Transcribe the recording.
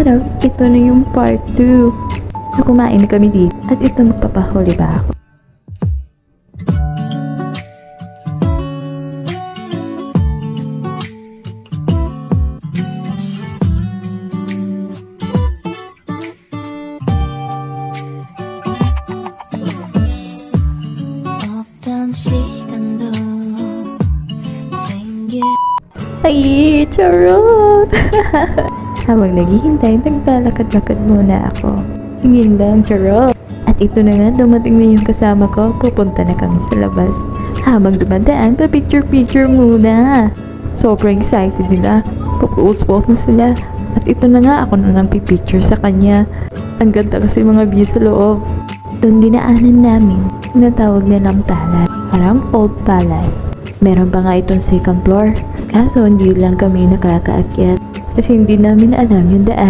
araw, ito na yung part 2. So kumain na kami dito at ito magpapahuli ba ako. Ay, charot! Habang naghihintay, naglalakad-lakad muna ako. Tingin lang, charot! At ito na nga, dumating na yung kasama ko. Pupunta na kami sa labas. Habang dumadaan, pa-picture-picture muna. Sobrang excited nila. Papost-post na sila. At ito na nga, ako na lang pipicture sa kanya. Ang ganda kasi mga view sa loob. Doon dinaanan namin, natawag nilang palace. Parang old palace. Meron pa nga itong second floor. Kaso hindi lang kami nakakaakyat kasi hindi namin alam yung daan.